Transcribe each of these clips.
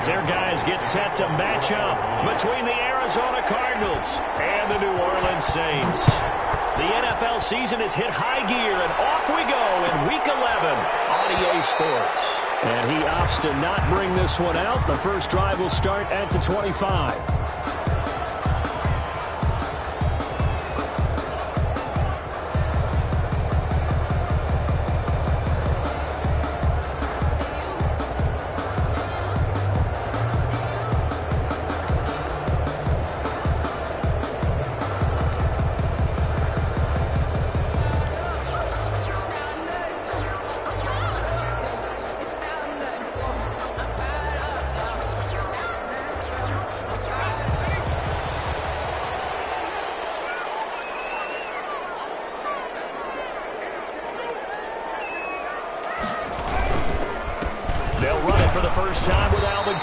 as their guys get set to match up between the Arizona Cardinals and the New Orleans Saints. The NFL season has hit high gear, and off we go in Week 11 on EA Sports. And he opts to not bring this one out. The first drive will start at the 25.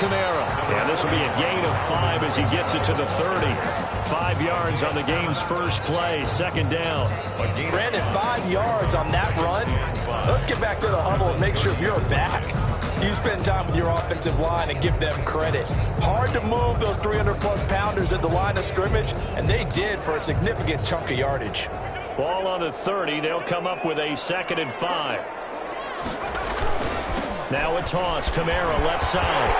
And this will be a gain of 5 as he gets it to the 30. 5 yards on the game's first play, second down. Brandon, 5 yards on that run. Let's get back to the huddle and make sure you're back. You spend time with your offensive line and give them credit. Hard to move those 300-plus pounders at the line of scrimmage, and they did for a significant chunk of yardage. Ball on the 30. They'll come up with a 2nd and 5. Now a toss. Kamara left side.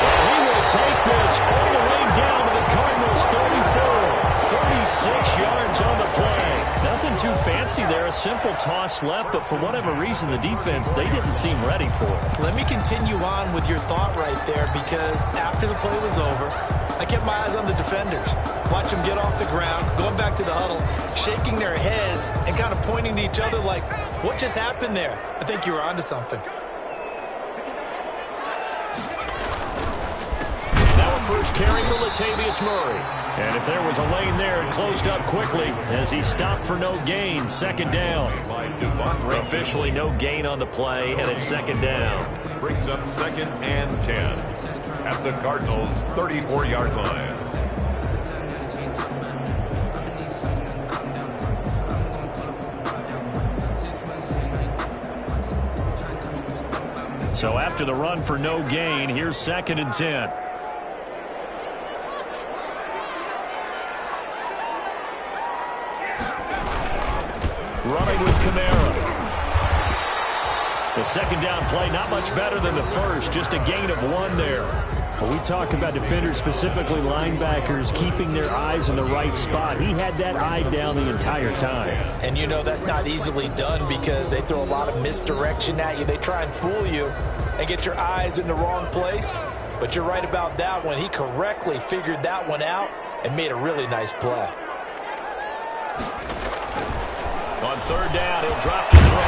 And he will take this all the way down to the Cardinals' 34. 36 yards on the play. Nothing too fancy there. A simple toss left, but for whatever reason, the defense, they didn't seem ready for it. Let me continue on with your thought right there, because after the play was over, I kept my eyes on the defenders. Watch them get off the ground, going back to the huddle, shaking their heads and kind of pointing to each other like, what just happened there? I think you were onto something. Now a first carry for Latavius Murray. And if there was a lane there, it closed up quickly as he stopped for no gain. Second down. Officially no gain on the play, and it's second down. Brings up 2nd and 10 at the Cardinals' 34-yard line. So after the run for no gain, here's 2nd and 10. Running with Kamara. The second down play, not much better than the first, just a gain of 1 there. When we talk about defenders, specifically linebackers, keeping their eyes in the right spot, he had that eye down the entire time. And you know that's not easily done because they throw a lot of misdirection at you. They try and fool you and get your eyes in the wrong place. But you're right about that one. He correctly figured that one out and made a really nice play. On third down, he'll drop to throw.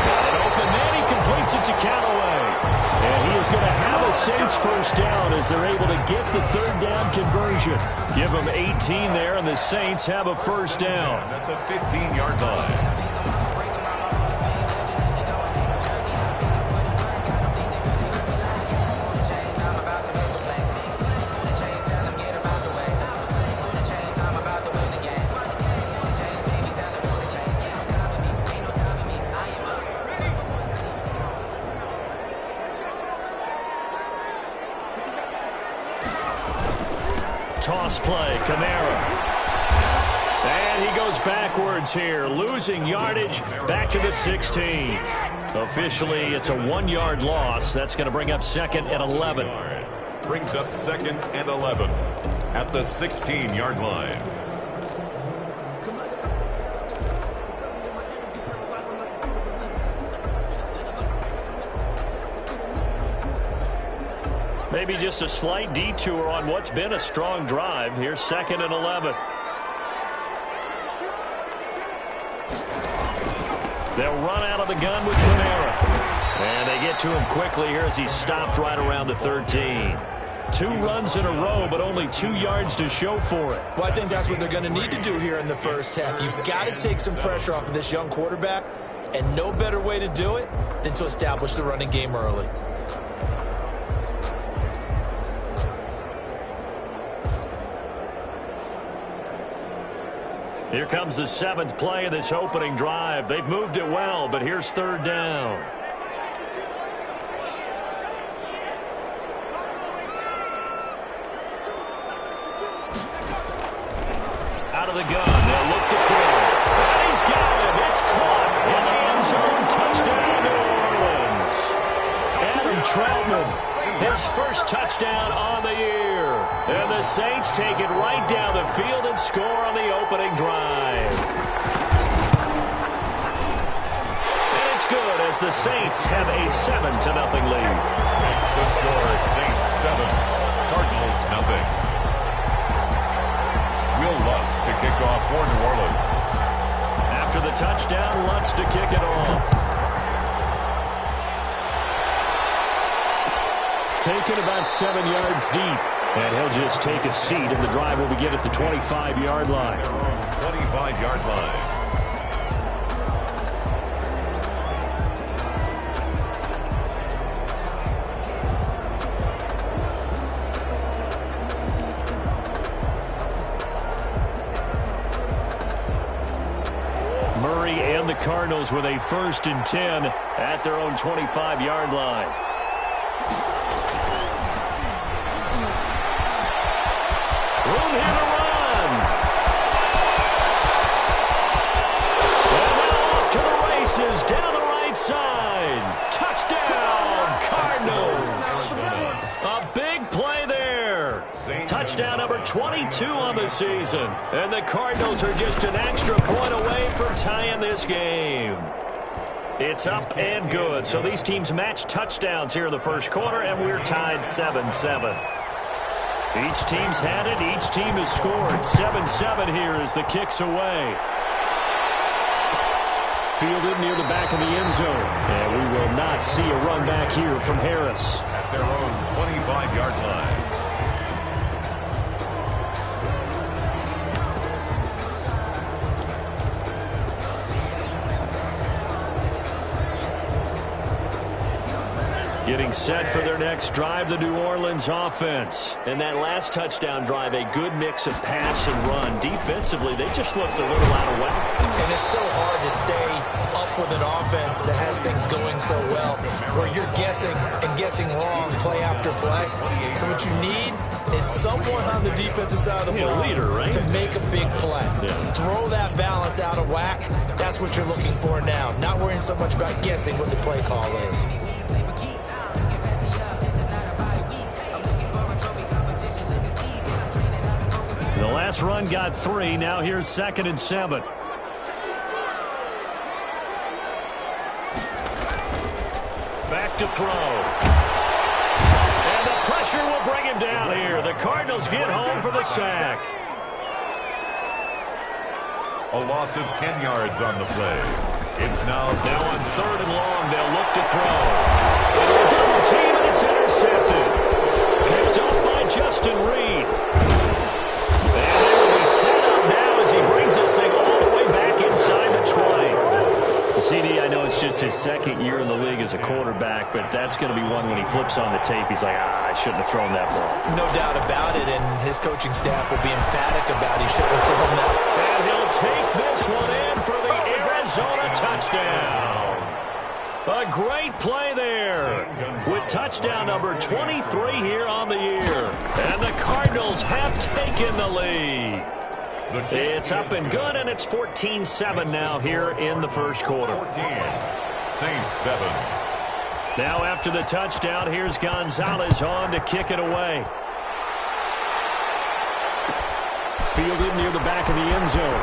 Got it open, then he completes it to Callaway. And he is going to have a Saints first down as they're able to get the third down conversion. Give them 18 there, and the Saints have a first down. At the 15-yard line. Toss play, Kamara. And he goes backwards here, losing yardage back to the 16. Officially, it's a 1-yard loss. That's going to bring up 2nd and 11. Brings up 2nd and 11 at the 16-yard line. Maybe just a slight detour on what's been a strong drive. Here's 2nd and 11. They'll run out of the gun with Kamara. And they get to him quickly here as he stopped right around the 13. 2 runs in a row, but only 2 yards to show for it. Well, I think that's what they're going to need to do here in the first half. You've got to take some pressure off of this young quarterback, and no better way to do it than to establish the running game early. Here comes the 7th play of this opening drive. They've moved it well, but here's 3rd down. Out of the gun, they'll look to throw. And he's got it. It's caught in the end zone. Touchdown, New Orleans. Adam Troutman, his first touchdown on the year. And the Saints take it right down the field and score on the opening drive. And it's good as the Saints have a 7-0 lead. Makes the score Saints 7, Cardinals nothing. Will Lutz to kick off for New Orleans. After the touchdown, Lutz to kick it off. Taken about 7 yards deep. And he'll just take a seat, and the drive will begin at the 25-yard line. 25-yard line. Murray and the Cardinals with a 1st and 10 at their own 25-yard line. Room here to run. And now off to the races down the right side. Touchdown, Cardinals. A big play there. Touchdown number 22 on the season. And the Cardinals are just an extra point away from tying this game. It's up and good. So these teams match touchdowns here in the first quarter, and we're tied 7-7. Each team's had it. Each team has scored. 7-7 here as the kick's away. Fielded near the back of the end zone. And we will not see a run back here from Harris. At their own 25-yard line. Getting set for their next drive, the New Orleans offense. And that last touchdown drive, a good mix of pass and run. Defensively, they just looked a little out of whack. And it's so hard to stay up with an offense that has things going so well, where you're guessing and guessing wrong play after play. So what you need is someone on the defensive side of the ball leader, right? to make a big play. Yeah. Throw that balance out of whack. That's what you're looking for now. Not worrying so much about guessing what the play call is. The last run got 3. Now here's 2nd and 7. Back to throw. And the pressure will bring him down here. The Cardinals get home for the sack. A loss of 10 yards on the play. It's now on 3rd and long. They'll look to throw. And a double team, and it's intercepted. Picked up by Justin Reed. And they will be set up now as he brings this thing all the way back inside the 20. CD, I know it's just his 2nd year in the league as a quarterback, but that's going to be one when he flips on the tape. He's like, I shouldn't have thrown that ball. No doubt about it, and his coaching staff will be emphatic about he shouldn't have thrown that. And he'll take this one in for the Arizona touchdown. A great play there with touchdown number 23 here on the year. And the Cardinals have taken the lead. It's up and good, and it's 14-7 now here in the first quarter. 14, Saints 7. Now after the touchdown, here's Gonzalez on to kick it away. Fielded near the back of the end zone.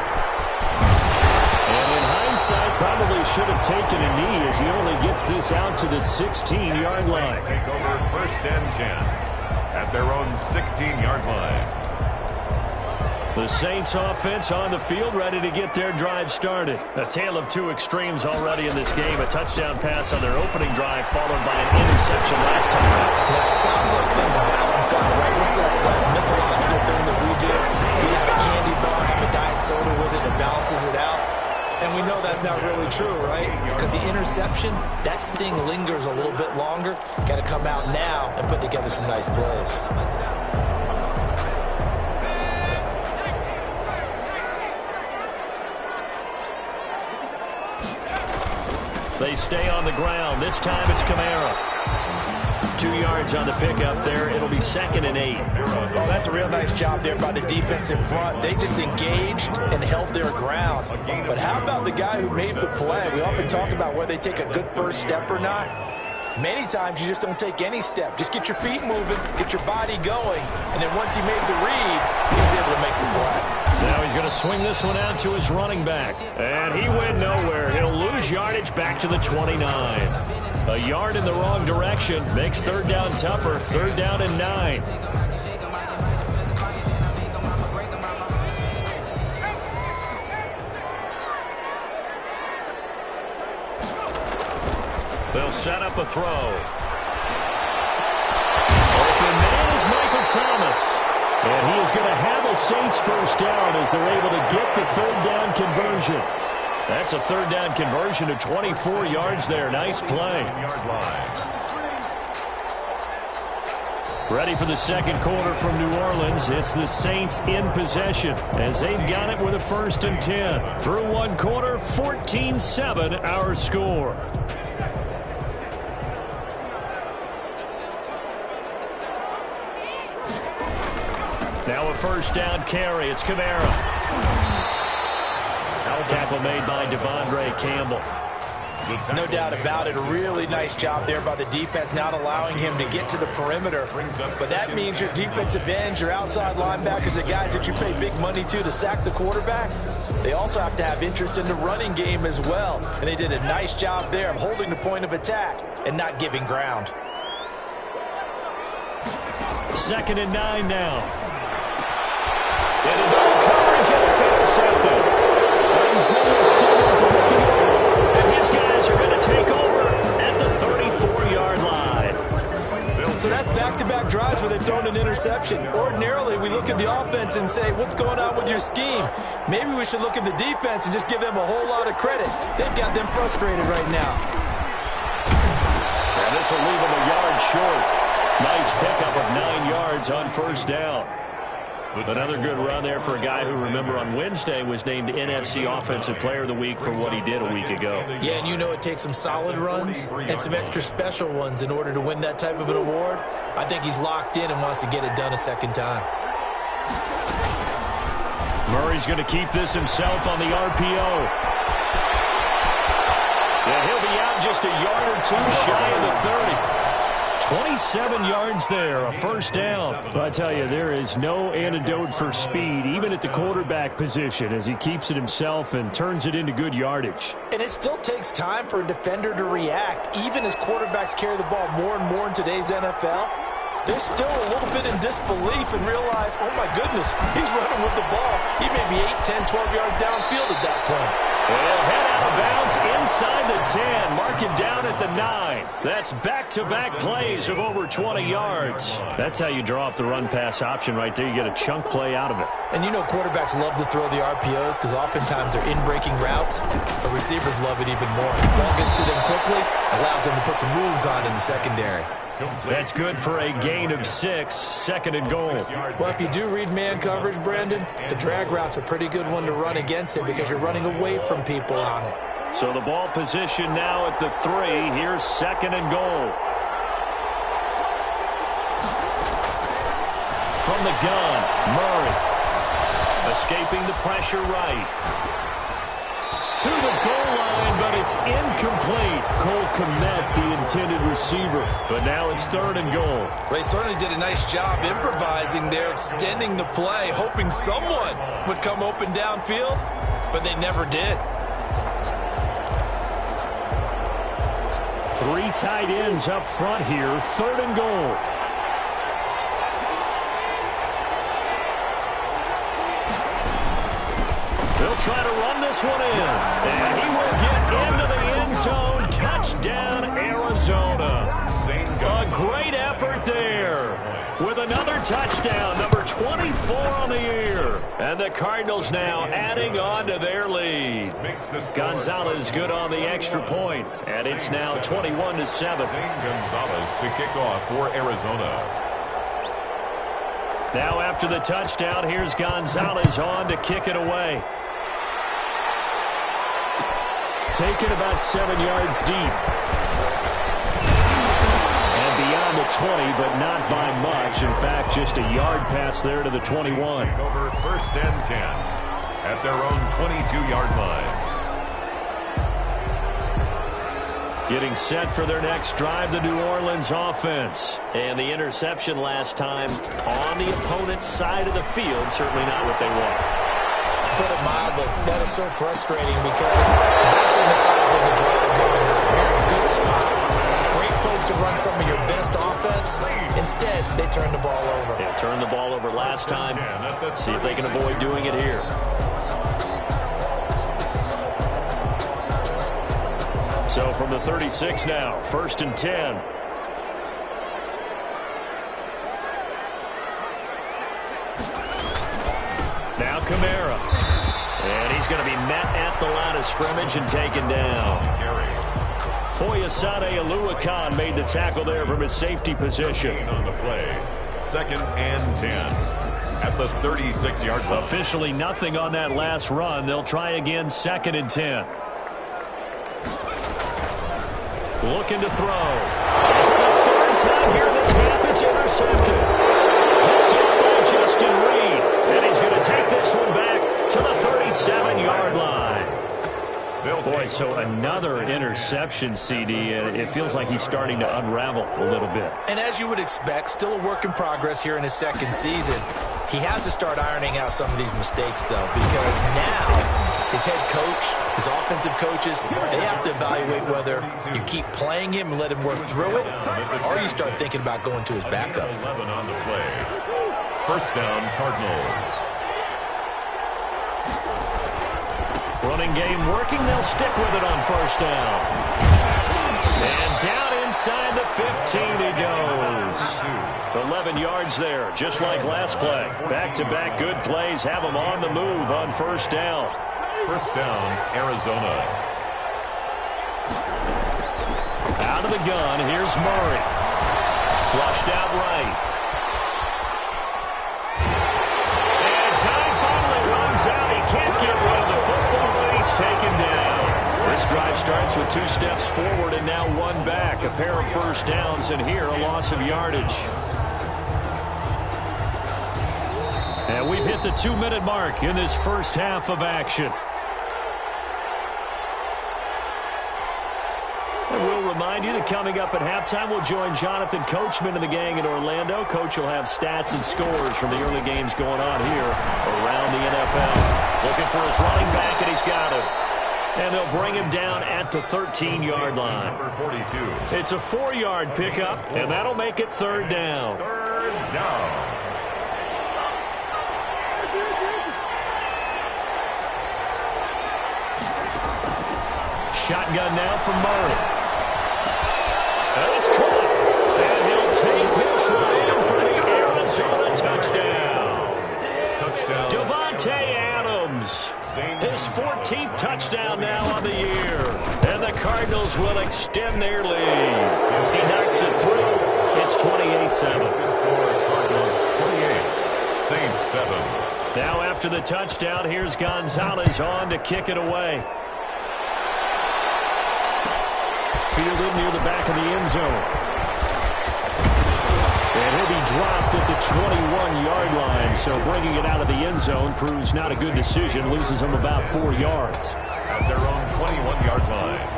And in hindsight, probably should have taken a knee as he only gets this out to the 16-yard line. Take over 1st and 10 at their own 16-yard line. The Saints offense on the field, ready to get their drive started. A tale of two extremes already in this game. A touchdown pass on their opening drive, followed by an interception last time. Now, it sounds like things balance out, right? What's that mythological thing that we do? If you have a candy bar, have a diet soda with it, it balances it out. And we know that's not really true, right? Because the interception, that sting lingers a little bit longer. Got to come out now and put together some nice plays. They stay on the ground. This time it's Kamara. 2 yards on the pickup there. It'll be 2nd and 8. Oh, that's a real nice job there by the defense in front. They just engaged and held their ground. But how about the guy who made the play? We often talk about whether they take a good first step or not. Many times you just don't take any step. Just get your feet moving, get your body going, and then once he made the read, he was able to make the play. Now he's going to swing this one out to his running back. And he went nowhere. He'll lose yardage back to the 29. A yard in the wrong direction makes 3rd down tougher. 3rd down and 9. They'll set up a throw. Open man is Michael Thomas. And he is going to have a Saints first down as they're able to get the 3rd down conversion. That's a 3rd down conversion of 24 yards there. Nice play. Ready for the 2nd quarter from New Orleans. It's the Saints in possession as they've got it with a 1st and 10. Through 1 quarter, 14-7 our score. Now a 1st down carry. It's Kamara. Tackle made by Devondre Campbell. No doubt about it. A really nice job there by the defense, not allowing him to get to the perimeter. But that means your defensive ends, your outside linebackers, the guys that you pay big money to sack the quarterback, they also have to have interest in the running game as well. And they did a nice job there of holding the point of attack and not giving ground. 2nd and 9 now. Into double coverage, and it's intercepted. And his guys are going to take over at the 34-yard line. So that's back-to-back drives where they've thrown an interception. Ordinarily, we look at the offense and say, what's going on with your scheme? Maybe we should look at the defense and just give them a whole lot of credit. They've got them frustrated right now. And this will leave them a yard short. Nice pickup of 9 yards on 1st down. Another good run there for a guy who, remember, on Wednesday was named NFC Offensive Player of the Week for what he did a week ago. Yeah, and you know it takes some solid runs and some extra special ones in order to win that type of an award. I think he's locked in and wants to get it done a 2nd time. Murray's going to keep this himself on the RPO. And he'll be out just a yard or 2 shy of the 30. 27 yards there, a 1st down. Well, I tell you, there is no antidote for speed, even at the quarterback position, as he keeps it himself and turns it into good yardage. And it still takes time for a defender to react, even as quarterbacks carry the ball more and more in today's NFL. They're still a little bit in disbelief and realize, oh my goodness, he's running with the ball. He may be 8, 10, 12 yards downfield at that point. Well, head out of bounds inside the 10. Mark him down at the 9. That's back-to-back plays of over 20 yards. That's how you draw up the run-pass option right there. You get a chunk play out of it. And you know quarterbacks love to throw the RPOs because oftentimes they're in-breaking routes. But receivers love it even more. The ball gets to them quickly, allows them to put some moves on in the secondary. That's good for a gain of 6, 2nd and goal. Well, if you do read man coverage, Brandon, the drag route's a pretty good one to run against it because you're running away from people on it. So the ball position now at the 3. Here's 2nd and goal. From the gun, Murray. Escaping the pressure right. To the goal line, but it's incomplete. Cole Kmet, the intended receiver. But now it's 3rd and goal. They certainly did a nice job improvising there, extending the play, hoping someone would come open downfield, but they never did. 3 tight ends up front here, 3rd and goal. They'll try to run this one in. And he will get into the end zone. Touchdown, Arizona. A great effort there. With another touchdown, number 24 on the year. And the Cardinals now adding on to their lead. Gonzalez good on the extra point. And it's now 21-7. Gonzalez to kick off for Arizona. Now after the touchdown, here's Gonzalez on to kick it away. Taken about 7 yards deep. And beyond the 20, but not by much. In fact, just a yard pass there to the 21. Over 1st and 10 at their own 22-yard line. Getting set for their next drive, the New Orleans offense. And the interception last time on the opponent's side of the field. Certainly not what they want. Put it mildly, that is so frustrating because that signifies there's a drive going on. You're in a good spot. Great place to run some of your best offense. Instead, they turn the ball over. Yeah, turned the ball over last time. See if they can avoid doing it here. So from the 36 now, 1st and 10. Now Kamara. And he's going to be met at the line of scrimmage and taken down. Foyesade Oluwakan made the tackle there from his safety position. On the play, 2nd and 10 at the 36-yard line. Officially nothing on that last run. They'll try again, 2nd and 10. Looking to throw. For the 3rd time here this half, it's intercepted. Picked up by Justin Reed. And he's going to take this one back to the 37-yard line. Boy, so another interception, CD, and it feels like he's starting to unravel a little bit. And as you would expect, still a work in progress here in his 2nd season. He has to start ironing out some of these mistakes, though, because now his head coach, his offensive coaches, they have to evaluate whether you keep playing him and let him work through it, or you start thinking about going to his backup. 11 on the play. 1st down, Cardinals. Running game working. They'll stick with it on 1st down. And down inside the 15 he goes. 11 yards there, just like last play. Back-to-back good plays have them on the move on 1st down. 1st down, Arizona. Out of the gun, here's Murray. Flushed out right. And time finally runs out. He can't get rid of the football, but he's taken down. This drive starts with 2 steps forward and now 1 back. A pair of 1st downs, and here a loss of yardage. And we've hit the 2-minute mark in this 1st half of action. And we'll remind you that coming up at halftime, we'll join Jonathan Coachman and the gang in Orlando. Coach will have stats and scores from the early games going on here around the NFL. Looking for his running back, and he's got him. And they'll bring him down at the 13-yard line. Number 42. It's a 4-yard pickup, and that'll make it 3rd down. 3rd down. Shotgun now from Murray. And it's caught. And he'll take this one in for the Arizona touchdown. Touchdown. Devontae Adams. His 14th touchdown now on the year. And the Cardinals will extend their lead. He knocks it through. It's 28-7. Cardinals 28, Saints 7. Now after the touchdown, here's Gonzalez on to kick it away. Fielded near the back of the end zone. And he'll be dropped at the 21-yard line. So bringing it out of the end zone proves not a good decision. Loses him about 4 yards. At their own 21-yard line.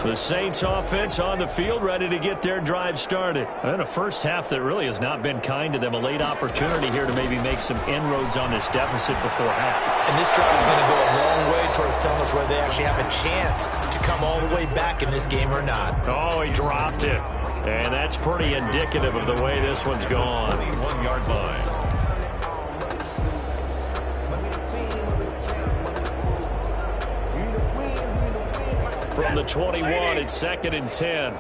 The Saints offense on the field, ready to get their drive started. And a 1st half that really has not been kind to them. A late opportunity here to maybe make some inroads on this deficit before half. And this drive is going to go a long way towards telling us whether they actually have a chance to come all the way back in this game or not. Oh, he dropped it. And that's pretty indicative of the way this one's gone. 21-yard line. From the 21, it's 2nd and 10.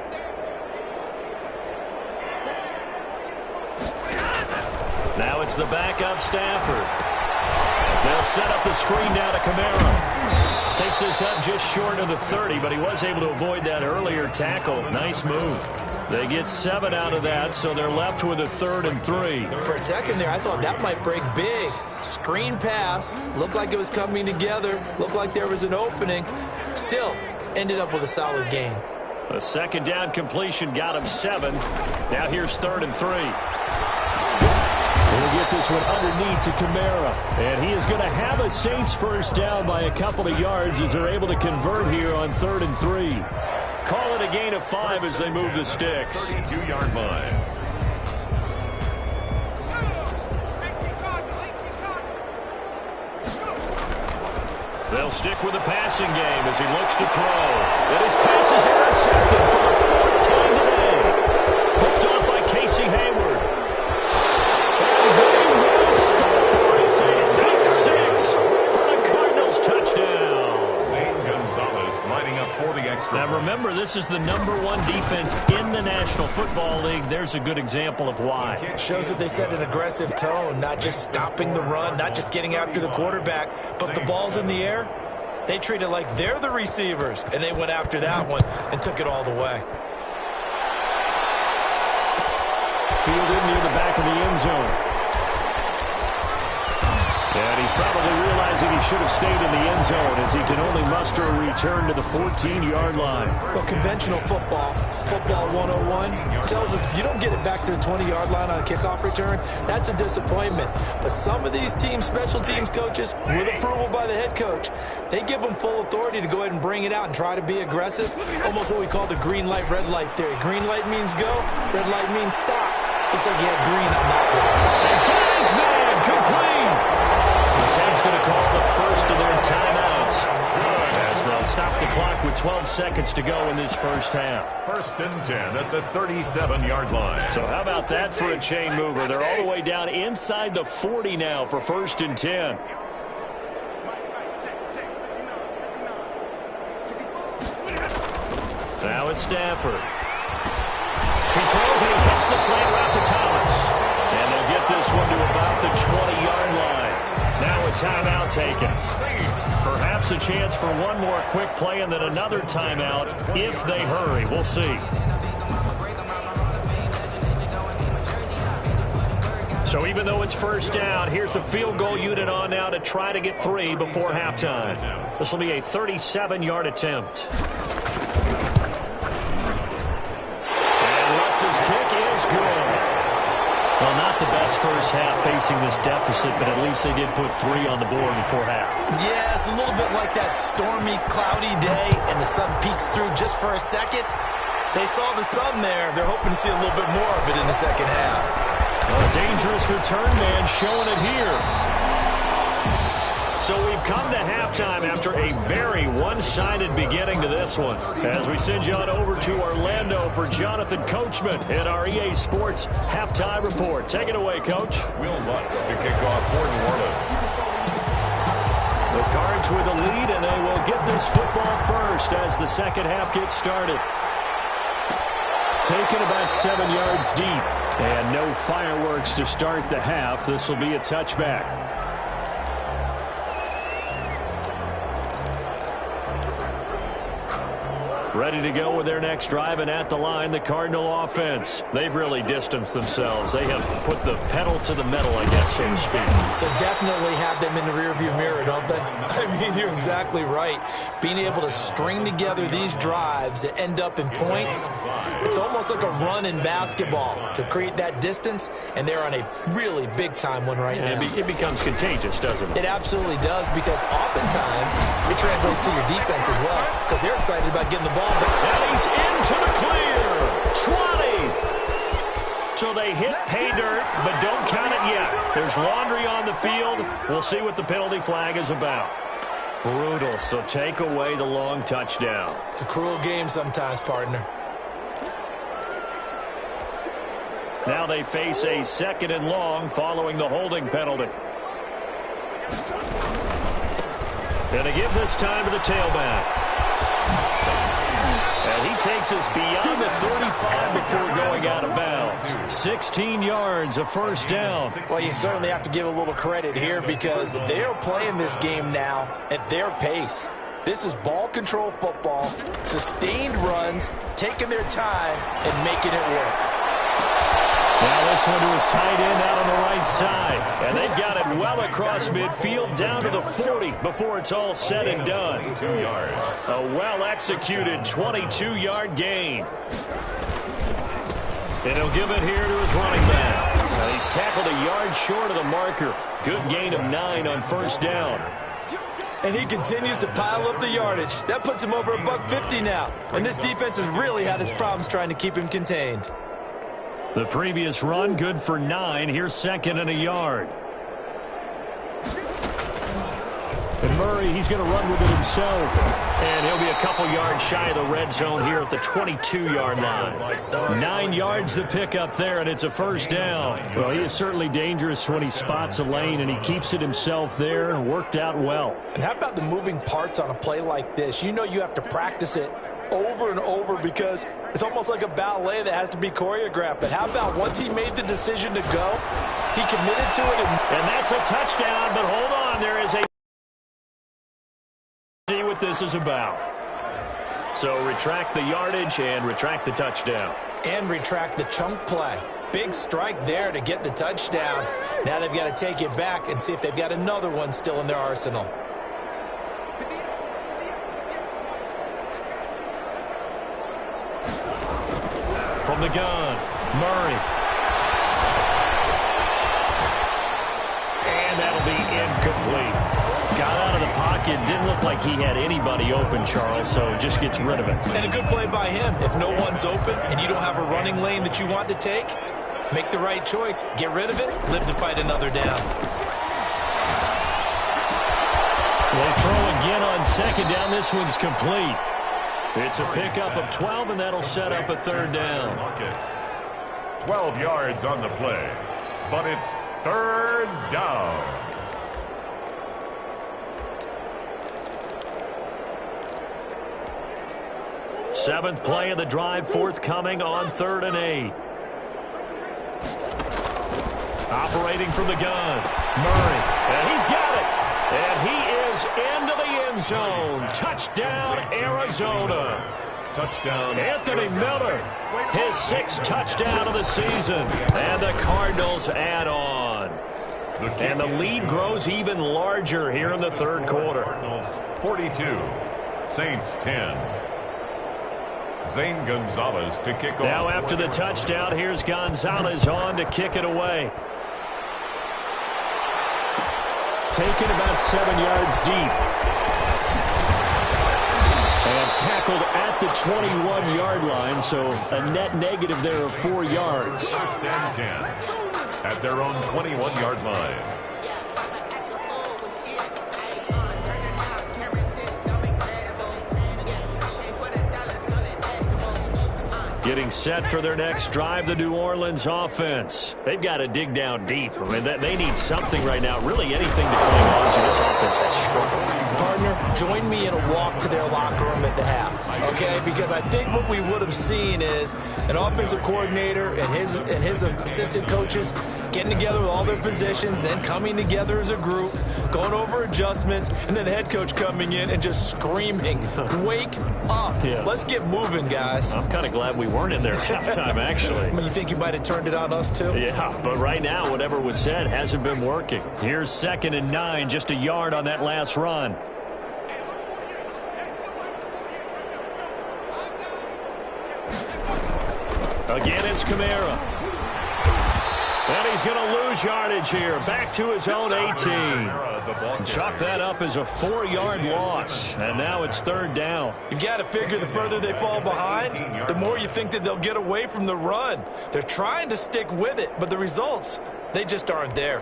Now it's the backup Stafford. They'll set up the screen now to Kamara. Takes this up just short of the 30, but he was able to avoid that earlier tackle. Nice move. They get 7 out of that, so they're left with a 3rd and 3. For a second there, I thought that might break big. Screen pass. Looked like it was coming together. Looked like there was an opening. Still, ended up with a solid gain. A second down completion got him 7. Now here's 3rd and 3. We'll get this one underneath to Kamara. And he is going to have a Saints first down by a couple of yards as they're able to convert here on 3rd and 3. Call it a gain of 5 as they move the sticks. 32-yard line. They'll stick with the passing game as he looks to throw. And his pass is intercepted for the 4th time today. Hooked off by Casey Hayward. And they will score. It's a big 6 for the Cardinals touchdown. Zane Gonzalez lining up for the extra. Now remember, this is the #1 defense in the National Football League. There's a good example of why. Shows that they set an aggressive tone, not just stopping the run, not just getting after the quarterback, but the ball's in the air. They treat it like they're the receivers, and they went after that one and took it all the way. Fielded near the back of the end zone. And he's probably realizing he should have stayed in the end zone as he can only muster a return to the 14-yard line. Well, conventional football 101, tells us if you don't get it back to the 20-yard line on a kickoff return, that's a disappointment. But some of these teams, special teams coaches, with approval by the head coach, they give them full authority to go ahead and bring it out and try to be aggressive. Almost what we call the green light, red light theory. Green light means go, red light means stop. Looks like he had green on that play. And get his man complete. The Saints going to call the first of their timeouts as they'll stop the clock with 12 seconds to go in this first half. 1st and 10 at the 37-yard line. So how about that for a chain mover? They're all the way down inside the 40 now for 1st and 10. Now it's Stafford. He throws and he hits the slant route to Thomas. And they'll get this one to about the 20-yard line. Now a timeout taken. Perhaps a chance for one more quick play and then another timeout if they hurry. We'll see. So even though it's first down, here's the field goal unit on now to try to get 3 before halftime. This will be a 37-yard attempt. And Lutz's kick is good. Well, not the best first half facing this deficit, but at least they did put 3 on the board before half. Yeah, it's a little bit like that stormy, cloudy day, and the sun peeks through just for a second. They saw the sun there. They're hoping to see a little bit more of it in the second half. A dangerous return man showing it here. So we've come to halftime after a very one-sided beginning to this one. As we send you on over to Orlando for Jonathan Coachman in our EA Sports Halftime Report. Take it away, Coach. Will Lutz to kick off for New Orleans. The Cards with the lead, and they will get this football first as the second half gets started. Taken about 7 yards deep. And no fireworks to start the half. This will be a touchback. Ready to go with their next drive, and at the line, the Cardinal offense. They've really distanced themselves. They have put the pedal to the metal, I guess, so to speak. So definitely have them in the rearview mirror, don't they? I mean, you're exactly right. Being able to string together these drives that end up in points, it's almost like a run in basketball to create that distance, and they're on a really big-time one right now. It becomes contagious, doesn't it? It absolutely does, because oftentimes it translates to your defense as well, because they're excited about getting the ball. And he's into the clear. 20. So they hit pay dirt, but don't count it yet. There's laundry on the field. We'll see what the penalty flag is about. Brutal, so take away the long touchdown. It's a cruel game sometimes, partner. Now they face a 2nd and long following the holding penalty. And they give this time to the tailback. And he takes passes beyond the 35 before going out of bounds. 16 yards, a first down. Well, you certainly have to give a little credit here because they're playing this game now at their pace. This is ball control football, sustained runs, taking their time and making it work. Now this one to his tight end out on the right side. And they've got it well across midfield down to the 40 before it's all said and done. 2 yards. A well-executed 22-yard gain. And he'll give it here to his running back. Now he's tackled a yard short of the marker. Good gain of 9 on first down. And he continues to pile up the yardage. That puts him over $150 now. And this defense has really had its problems trying to keep him contained. The previous run, good for 9. Here's second and a yard. And Murray, he's going to run with it himself. And he'll be a couple yards shy of the red zone here at the 22-yard line. 9 yards to pick up there, and it's a first down. Well, he is certainly dangerous when he spots a lane, and he keeps it himself there and worked out well. And how about the moving parts on a play like this? You know you have to practice it over and over because it's almost like a ballet that has to be choreographed. But how about once he made the decision to go, he committed to it. And that's a touchdown, but hold on. There is a... See what this is about. So retract the yardage and retract the touchdown. And retract the chunk play. Big strike there to get the touchdown. Now they've got to take it back and see if they've got another one still in their arsenal. From the gun, Murray. And that'll be incomplete. Got out of the pocket. Didn't look like he had anybody open, Charles, so just gets rid of it. And a good play by him. If no one's open and you don't have a running lane that you want to take, make the right choice. Get rid of it. Live to fight another down. They throw again on second down. This one's complete. It's a pickup of 12, and that'll set up a third down. 12 yards on the play, but it's third down. Seventh play of the drive, forthcoming on 3rd and 8. Operating from the gun, Murray, and he's got it. And he is into the end zone. Touchdown, Arizona. Touchdown. Anthony Miller, his 6th touchdown of the season. And the Cardinals add on. And the lead grows even larger here in the third quarter. Cardinals 42, Saints 10. Zane Gonzalez to kick off. Now after the touchdown, here's Gonzalez on to kick it away. Taken about 7 yards deep. And tackled at the 21-yard line, so a net negative there of 4 yards. First and 10 at their own 21-yard line. Getting set for their next drive, the New Orleans offense. They've got to dig down deep. I mean, they need something right now, really anything to cling on to. This offense has struggled. Partner, join me in a walk to their locker room at the half, okay? Because I think what we would have seen is an offensive coordinator and his assistant coaches getting together with all their positions, then coming together as a group, going over adjustments, and then the head coach coming in and just screaming, wake up. Yeah. Let's get moving, guys. I'm kind of glad we weren't in there at halftime, actually. You think you might have turned it on us, too? Yeah, but right now, whatever was said hasn't been working. Here's 2nd and 9, just a yard on that last run. Again, it's Kamara. And he's going to lose yardage here. Back to his own 18. Chalk that up as a 4-yard loss. And now it's 3rd down. You've got to figure the further they fall behind, the more you think that they'll get away from the run. They're trying to stick with it, but the results, they just aren't there.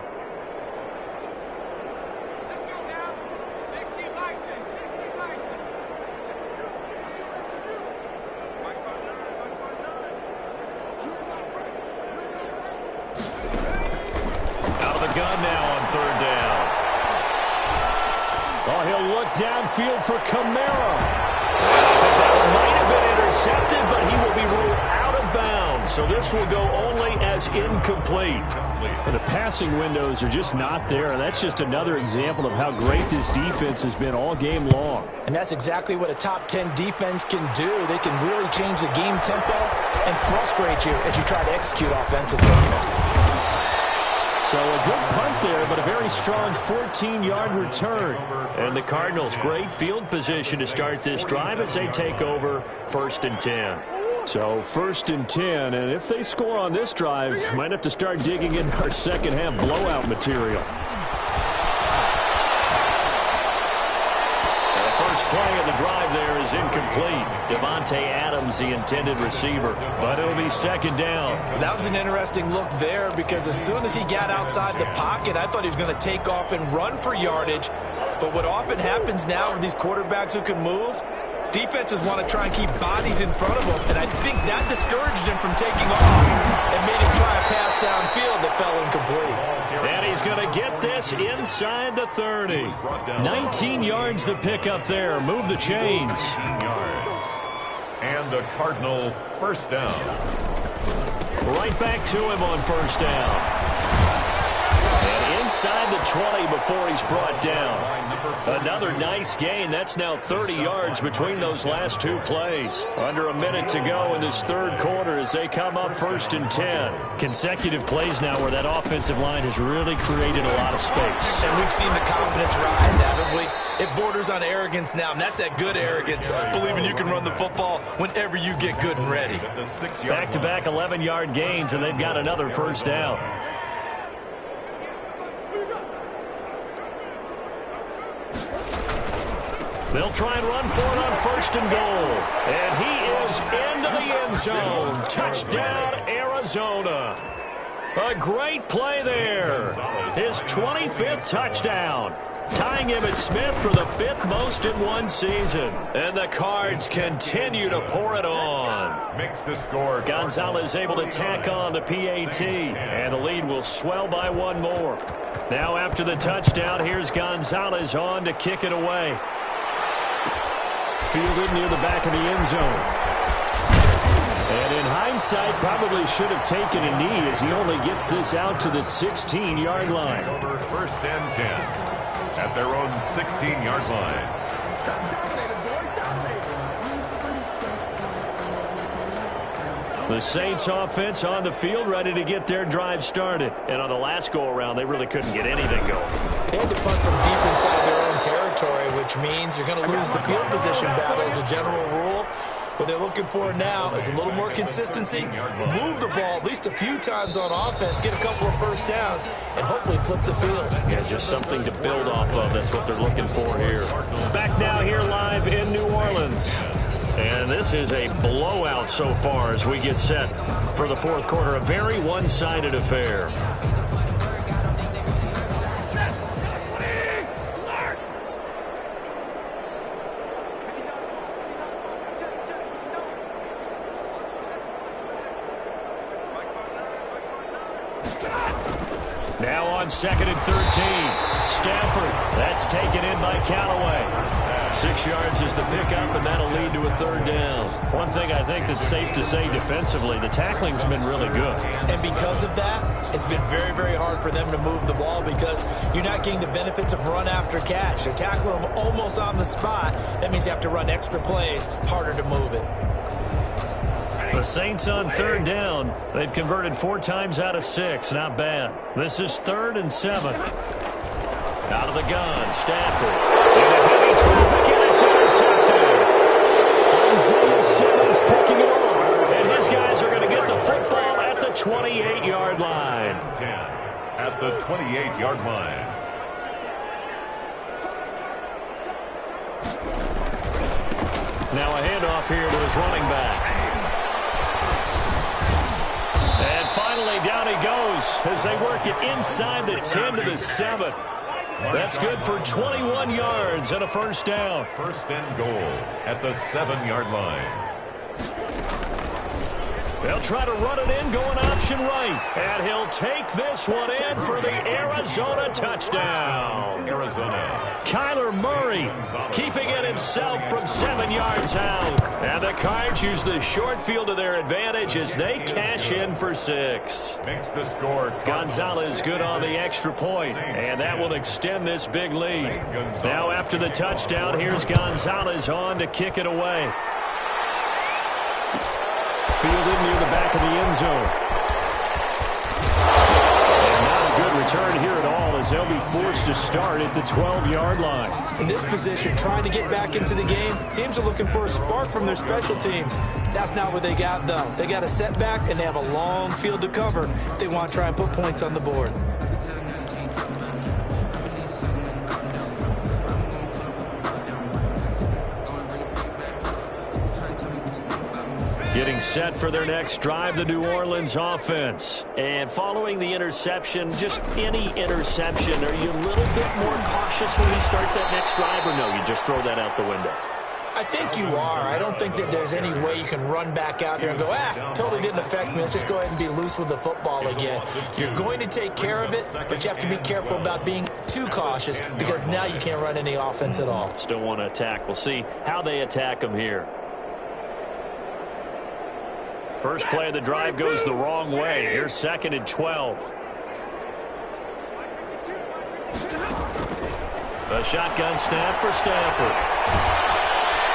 Gun now on 3rd down. Oh, he'll look downfield for Kamara. I think that might have been intercepted, but this will go only as incomplete. The passing windows are just not there, and that's just another example of how great this defense has been all game long. And that's exactly what a top 10 defense can do. They can really change the game tempo and frustrate you as you try to execute offensively. So a good punt there, but a very strong 14-yard return. And the Cardinals, great field position to start this drive as they take over 1st and 10. So 1st and 10, and if they score on this drive, might have to start digging in our second half blowout material. And the first play of the drive there is incomplete. Devontae Adams, the intended receiver, but it'll be 2nd down. That was an interesting look there because as soon as he got outside the pocket, I thought he was going to take off and run for yardage. But what often happens now with these quarterbacks who can move, defenses want to try and keep bodies in front of them, and I think that discouraged him from taking off and made him try a pass downfield that fell incomplete. And he's going to get this inside the 30. 19 yards to pick up there. Move the chains. 19 yards. And a Cardinal 1st down. Right back to him on 1st down. And inside the 20 before he's brought down. Another nice gain. That's now 30 yards between those last 2 plays. Under a minute to go in this 3rd quarter as they come up 1st and 10. Consecutive plays now where that offensive line has really created a lot of space. And we've seen the confidence rise, haven't we? It borders on arrogance now, and that's that good arrogance, believing you can run the football whenever you get good and ready. Back-to-back 11-yard gains, and they've got another 1st down. They'll try and run for it on 1st and goal. And he is into the end zone. Touchdown, Arizona. A great play there. His 25th touchdown. Tying Emmitt Smith for the 5th most in one season. And the Cards continue to pour it on. Makes the score. Gonzalez able to tack on the PAT. And the lead will swell by 1 more. Now after the touchdown, here's Gonzalez on to kick it away. Fielded near the back of the end zone. And in hindsight, probably should have taken a knee as he only gets this out to the 16-yard line. Over 1st and 10 at their own 16-yard line. The Saints offense on the field ready to get their drive started. And on the last go-around, they really couldn't get anything going. They had to punt from deep inside their own territory, which means you're going to lose the field position battle as a general rule. What they're looking for now is a little more consistency, move the ball at least a few times on offense, get a couple of 1st downs, and hopefully flip the field. Yeah, just something to build off of. That's what they're looking for here. Back now here live in New Orleans. And this is a blowout so far as we get set for the 4th quarter. A very one-sided affair. Now on 2nd and 13. Stafford. That's taken in by Callaway. 6 yards is the pickup, and that'll lead to a 3rd down. One thing I think that's safe to say defensively, the tackling's been really good. And because of that, it's been very, very hard for them to move the ball because you're not getting the benefits of run after catch. They're tackling them almost on the spot. That means you have to run extra plays, harder to move it. The Saints on 3rd down. They've converted 4 times out of 6. Not bad. This is 3rd and 7. Out of the gun, Stafford. Into heavy traffic, and it's intercepted. Isaiah Simmons picking it off. And his guys are going to get the football at the 28-yard line. 10 at the 28-yard line. Now a handoff here to his running back. And finally down he goes as they work it inside the 10 to the 7. That's good for 21 yards and a 1st down. 1st and goal at the 7-yard line. They'll try to run it in, going option right. And he'll take this one in for the Arizona touchdown. Arizona. Kyler Murray keeping it himself from 7 yards out. And the Cards use the short field to their advantage as they cash in for 6. Makes the score. Gonzalez good on the extra point, and that will extend this big lead. Now after the touchdown, here's Gonzalez on to kick it away. Fielded near the back of the end zone. And not a good return here at all as they'll be forced to start at the 12-yard line. In this position, trying to get back into the game, teams are looking for a spark from their special teams. That's not what they got, though. They got a setback, and they have a long field to cover if they want to try and put points on the board. Getting set for their next drive, the New Orleans offense. And following the interception, just any interception, are you a little bit more cautious when you start that next drive, or no, you just throw that out the window? I think you are. I don't think that there's any way you can run back out there and go, totally didn't affect me. Let's just go ahead and be loose with the football again. You're going to take care of it, but you have to be careful about being too cautious because now you can't run any offense at all. Still want to attack. We'll see how they attack them here. First play of the drive goes the wrong way. Here's 2nd and 12. A shotgun snap for Stafford.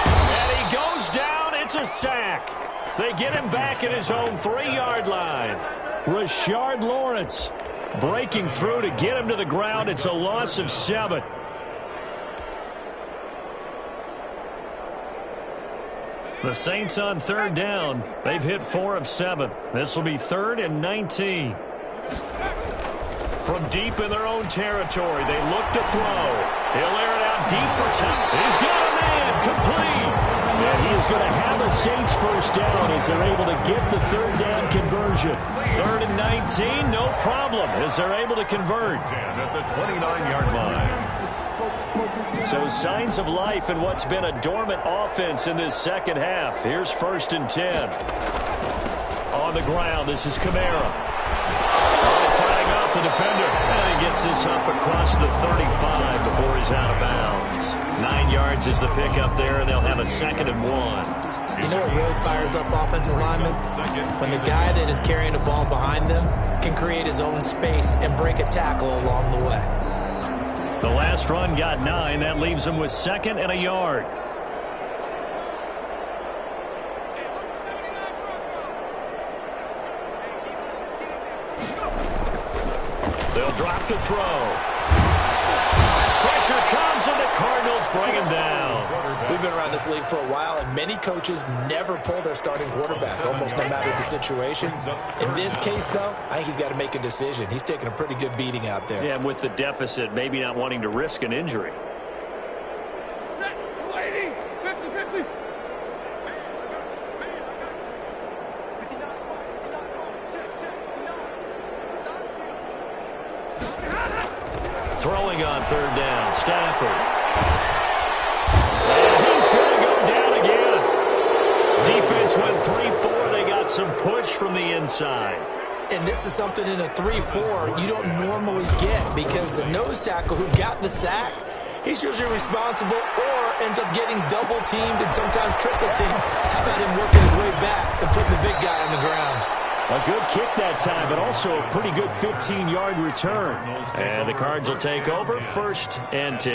And he goes down. It's a sack. They get him back at his own 3-yard line. Rashard Lawrence breaking through to get him to the ground. It's a loss of 7. The Saints on 3rd down. They've hit 4 of 7. This will be 3rd and 19. From deep in their own territory, they look to throw. He'll air it out deep for touch. He's got a man complete. And he is going to have a Saints first down as they're able to get the 3rd down conversion. 3rd and 19, no problem as they're able to convert. At the 29-yard line. So signs of life in what's been a dormant offense in this second half. Here's 1st and 10. On the ground, this is Kamara. Fighting off the defender. And he gets this up across the 35 before he's out of bounds. 9 yards is the pickup there, and they'll have a 2nd and 1. You know what really fires up offensive linemen? When the guy that is carrying the ball behind them can create his own space and break a tackle along the way. The last run got 9. That leaves them with 2nd and a yard. They'll drop to throw. Pressure comes, and the Cardinals bring him down. We've been around this league for a while, and many coaches never pull their starting quarterback, almost no matter the situation. In this case, though, I think he's got to make a decision. He's taking a pretty good beating out there. Yeah, and with the deficit, maybe not wanting to risk an injury. Throwing on 3rd down, Stafford. And he's going to go down again. Defense went 3-4. They got some push from the inside. And this is something in a 3-4 you don't normally get because the nose tackle who got the sack, he's usually responsible or ends up getting double-teamed and sometimes triple-teamed. How about him working his way back and putting the big guy on the ground? A good kick that time, but also a pretty good 15-yard return. And the Cards will take over 1st and 10.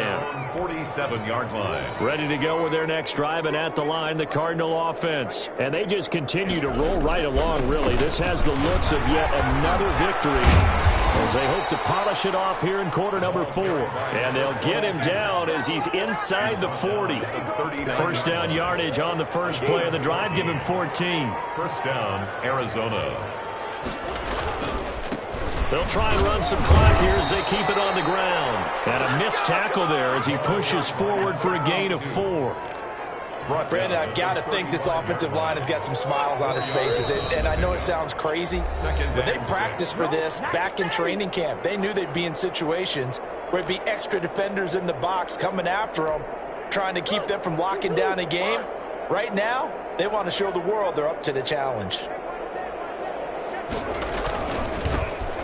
47-yard line. Ready to go with their next drive, and at the line, the Cardinal offense. And they just continue to roll right along, really. This has the looks of yet another victory as they hope to polish it off here in quarter number 4. And they'll get him down as he's inside the 40. 1st down yardage on the first play of the drive. Give him 14. 1st down, Arizona. They'll try and run some clock here as they keep it on the ground. And a missed tackle there as he pushes forward for a gain of 4. Brandon, I've got to think this offensive line has got some smiles on its faces. And I know it sounds crazy, but they practiced for this back in training camp. They knew they'd be in situations where it'd be extra defenders in the box coming after them, trying to keep them from locking down a game. Right now, they want to show the world they're up to the challenge.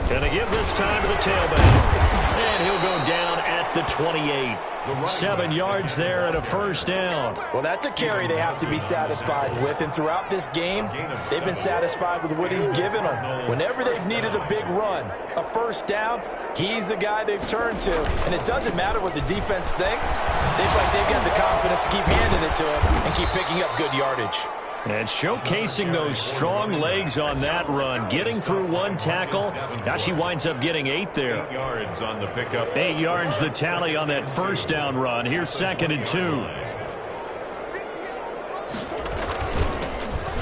Gonna give this time to the tailback. And he'll go down at the 28. 7 yards there and a first down. Well, that's a carry they have to be satisfied with. And throughout this game, they've been satisfied with what he's given them. Whenever they've needed a big run, a first down, he's the guy they've turned to. And it doesn't matter what the defense thinks. They feel like they've got the confidence to keep handing it to him and keep picking up good yardage. And showcasing those strong legs on that run. Getting through one tackle. Actually winds up getting 8 there. 8 yards on the pickup. 8 yards the tally on that first down run. Here's 2nd and 2.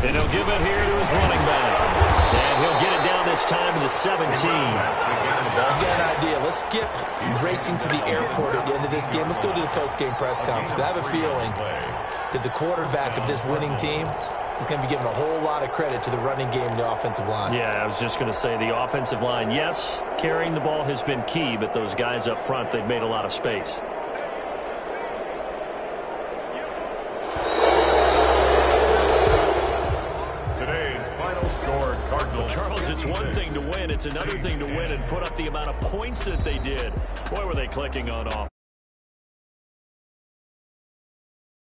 And he'll give it here to his running back. And he'll get it down this time to the 17. I've got an idea. Let's skip racing to the airport at the end of this game. Let's go to the post-game press conference. I have a feeling that the quarterback of this winning team is going to be giving a whole lot of credit to the running game and the offensive line. Yeah, I was just going to say the offensive line, yes, carrying the ball has been key, but those guys up front, they've made a lot of space. Today's final score, Cardinals. Charles, it's one thing to win. It's another thing to win and put up the amount of points that they did. Boy, were they clicking on offense.